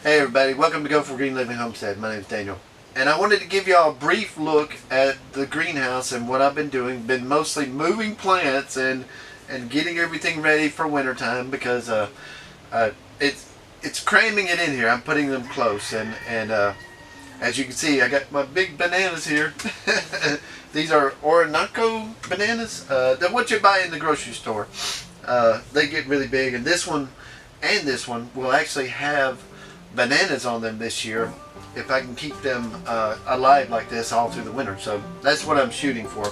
Hey everybody, welcome to Go for Green Living Homestead. My name is Daniel. And I wanted to give y'all a brief look at the greenhouse and what I've been doing. Been mostly moving plants and getting everything ready for wintertime because it's cramming it in here. I'm putting them close and as you can see, I got my big bananas here. These are Orinoco bananas. They're what you buy in the grocery store. They get really big, and this one will actually have bananas on them this year if I can keep them alive like this all through the winter. So that's what I'm shooting for,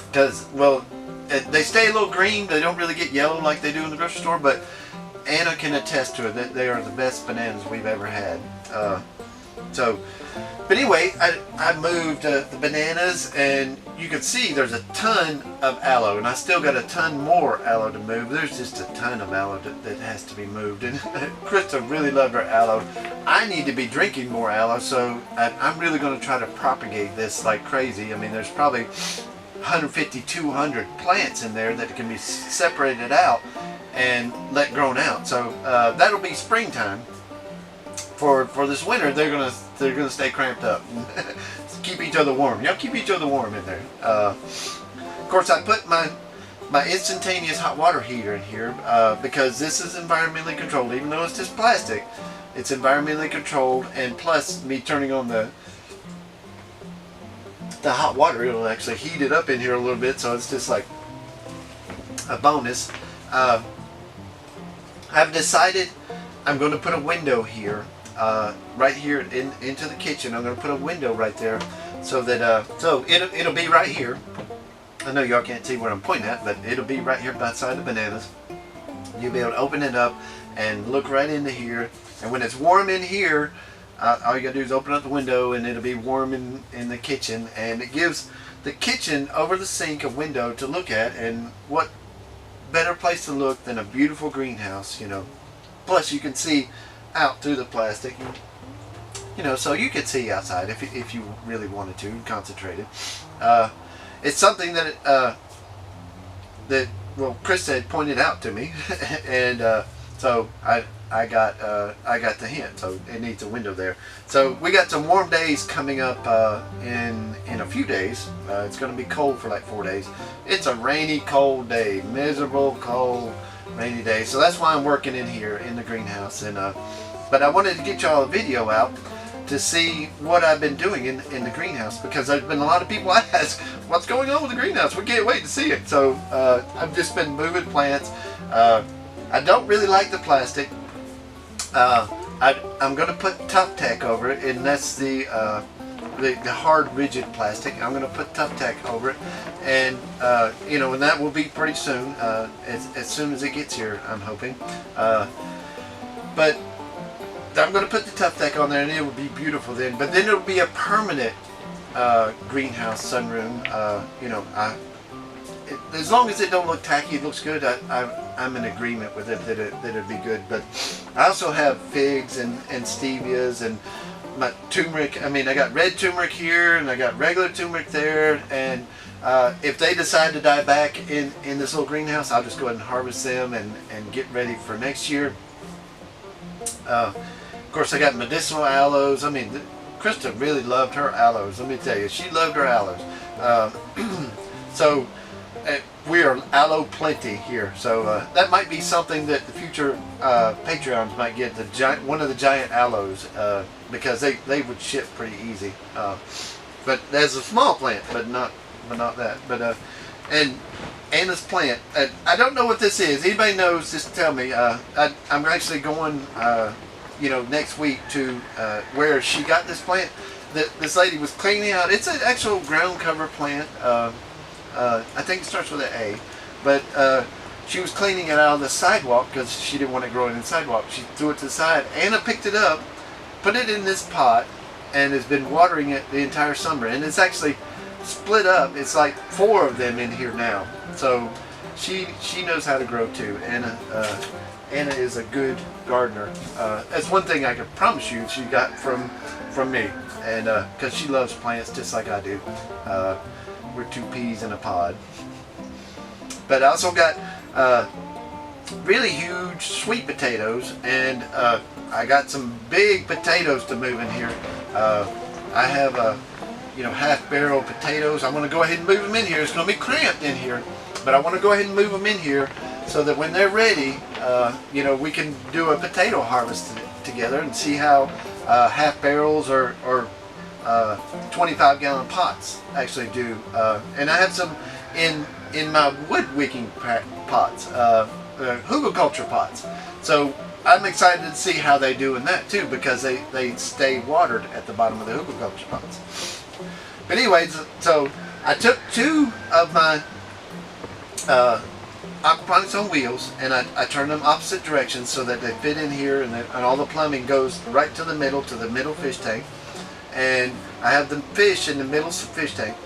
because well, they stay a little green. They don't really get yellow like they do in the grocery store, but Anna can attest to it that they are the best bananas we've ever had. But anyway, I moved the bananas, and you can see there's a ton of aloe, and I still got a ton more aloe to move. There's just a ton of aloe that has to be moved, and Krista really loved her aloe. I need to be drinking more aloe, so I'm really going to try to propagate this like crazy. I mean, there's probably 150, 200 plants in there that can be separated out and let grown out. So that'll be springtime. For this winter, they're gonna stay cramped up. Keep each other warm. Y'all keep each other warm in there. Of course, I put my instantaneous hot water heater in here because this is environmentally controlled. Even though it's just plastic, it's environmentally controlled. And plus, me turning on the hot water, it'll actually heat it up in here a little bit. So it's just like a bonus. I've decided I'm going to put a window here. Right here into the kitchen. I'm going to put a window right there so that so it'll be right here. I know y'all can't see where I'm pointing at, but it'll be right here beside the bananas. You'll be able to open it up and look right into here, and when it's warm in here, all you gotta do is open up the window and it'll be warm in the kitchen, and it gives the kitchen over the sink a window to look at. And what better place to look than a beautiful greenhouse, you know. Plus you can see out through the plastic, you know, so you could see outside if you really wanted to and concentrated. It's something that well, Krista had pointed out to me, and so I got the hint. So it needs a window there. So we got some warm days coming up in a few days. It's going to be cold for like 4 days. It's a rainy, cold day, miserable, cold, rainy day. So that's why I'm working in here in the greenhouse. And but I wanted to get y'all a video out to see what I've been doing in the greenhouse, because there's been a lot of people ask what's going on with the greenhouse. We can't wait to see it. So I've just been moving plants. I don't really like the plastic. I'm going to put Tough Tack over it, and that's the hard, rigid plastic. I'm going to put Tough Tack over it, and you know, and that will be pretty soon, as soon as it gets here, I'm hoping. But I'm going to put the Tough Tack on there, and it will be beautiful then. But then it'll be a permanent greenhouse sunroom. You know, as long as it don't look tacky, it looks good. I'm in agreement with it that it'd be good. But I also have figs and stevias and my turmeric. I mean, I got red turmeric here, and I got regular turmeric there. And if they decide to die back in this little greenhouse, I'll just go ahead and harvest them and get ready for next year. Of course, I got medicinal aloes. I mean, Krista really loved her aloes. Let me tell you, she loved her aloes. So we are aloe plenty here. So that might be something that the future Patreons might get, one of the giant aloes, because they would ship pretty easy. But there's a small plant, but not that. But and Anna's plant. I don't know what this is. Anybody knows? Just tell me. I'm actually going, you know, next week to where she got this plant. This lady was cleaning out. It's an actual ground cover plant. I think it starts with an A, but she was cleaning it out on the sidewalk because she didn't want it growing in the sidewalk. She threw it to the side. Anna picked it up, put it in this pot, and has been watering it the entire summer. And it's actually split up. It's like 4 of them in here now. So she knows how to grow too. Anna is a good gardener. That's one thing I can promise you she got from me, and because she loves plants just like I do. We're 2 peas in a pod. But I also got really huge sweet potatoes, and I got some big potatoes to move in here. I have half barrel potatoes. I'm going to go ahead and move them in here. It's going to be cramped in here, but I want to go ahead and move them in here so that when they're ready, we can do a potato harvest together and see how half barrels or 25-gallon pots actually do. And I have some in my wood wicking pots, hugelkultur pots. So I'm excited to see how they do in that too, because they stay watered at the bottom of the hugelkultur pots. But anyways, so I took 2 of my aquaponics on wheels, and I turned them opposite directions so that they fit in here, and all the plumbing goes right to the middle fish tank. And I have the fish in the middle fish tank,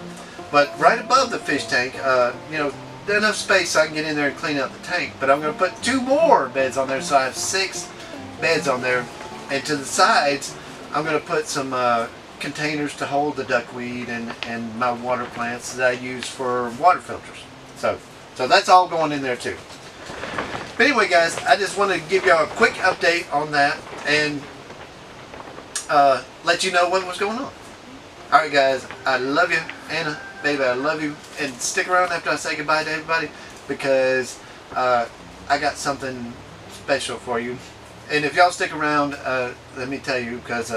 but right above the fish tank, there's enough space so I can get in there and clean out the tank. But I'm going to put 2 more beds on there, so I have 6 beds on there. And to the sides, I'm going to put some containers to hold the duckweed and my water plants that I use for water filters. So that's all going in there too. But anyway, guys, I just want to give y'all a quick update on that and let you know what was going on. Alright guys, I love you. Anna, baby, I love you. And stick around after I say goodbye to everybody, because I got something special for you. And if y'all stick around, let me tell you, because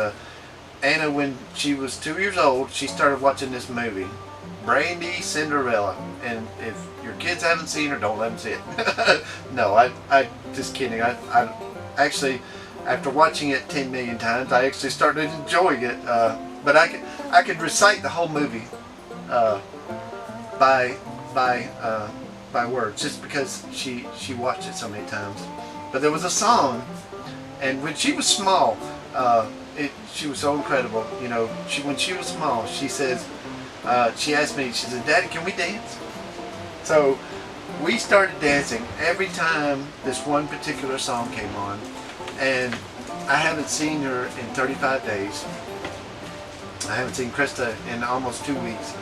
Anna, when she was 2 years old, she started watching this movie, Brandy Cinderella. And if your kids haven't seen her, don't let them see it. No, I just kidding. I actually, after watching it 10 million times, I actually started enjoying it. But I could recite the whole movie by words, just because she watched it so many times. But there was a song, and when she was small, she was so incredible. When she was small, she says, she asked me, she said, "Daddy, can we dance?" So we started dancing every time this one particular song came on, and I haven't seen her in 35 days. I haven't seen Krista in almost 2 weeks.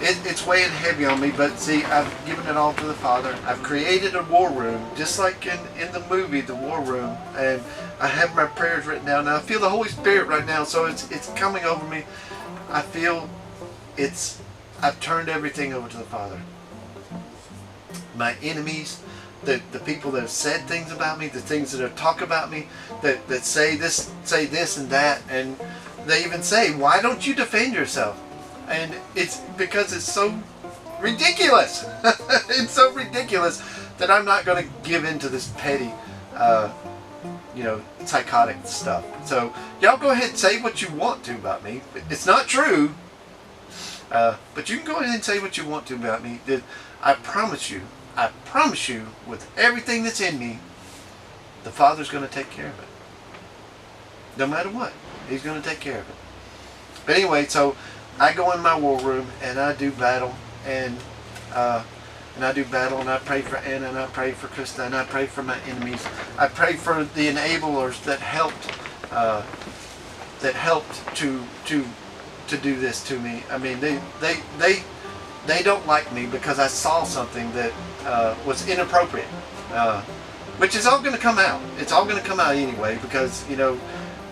It's weighing heavy on me, but see, I've given it all to the Father. I've created a war room, just like in the movie, The War Room, and I have my prayers written down. Now I feel the Holy Spirit right now, so it's coming over me. I feel I've turned everything over to the Father. My enemies, the people that have said things about me, the things that have talked about me, that say this and that, and they even say, "Why don't you defend yourself?" And it's because it's so ridiculous. It's so ridiculous that I'm not going to give in to this petty, psychotic stuff. So y'all go ahead and say what you want to about me. It's not true, but you can go ahead and say what you want to about me. I promise you, with everything that's in me, the Father's going to take care of it. No matter what, He's going to take care of it. But anyway, so I go in my war room and I do battle, and I pray for Anna, and I pray for Krista, and I pray for my enemies. I pray for the enablers that helped to do this to me. I mean, they don't like me because I saw something that was inappropriate, which is all going to come out. It's all going to come out anyway, because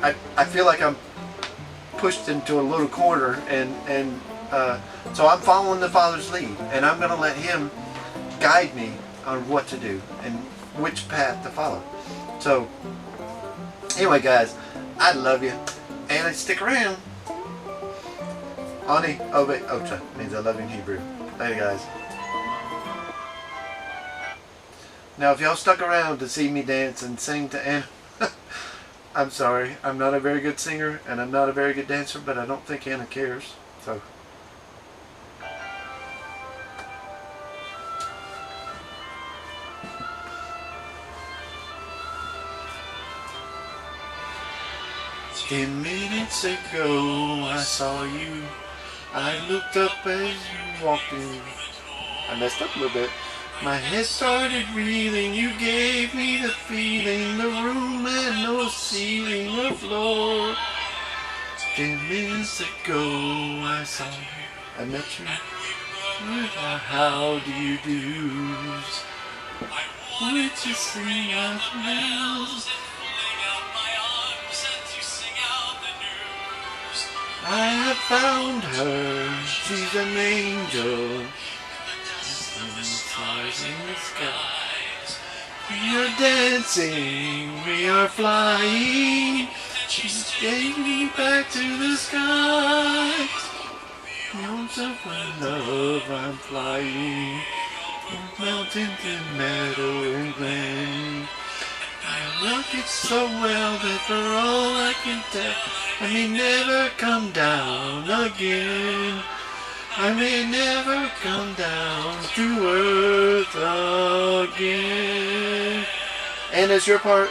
I feel like I'm pushed into a little corner, and so I'm following the Father's lead, and I'm going to let Him guide me on what to do and which path to follow. So anyway, guys, I love you, and stick around. Ani Obe Ocha means I love you in Hebrew. Later, guys. Now, if y'all stuck around to see me dance and sing to Anna, I'm sorry. I'm not a very good singer, and I'm not a very good dancer, but I don't think Anna cares. So. "10 minutes ago I saw you. I looked up as you walked in." I messed up a little bit. "My head started reeling, you gave me the feeling, the room had no ceiling or floor. 10 minutes ago I saw you, I met you, how do you do?" Would you sing out the bells? I have found her, she's an angel. Stars in the skies. We are dancing, we are flying. She's taking me back to the skies. Beyond of my love, I'm flying. From mountain to meadow and glen. I rock it so well that for all I can tell, I may never come down again. I may never come down to earth again. And it's your part.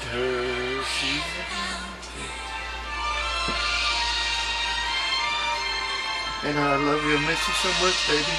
Her, she's and I love you and miss you so much, baby.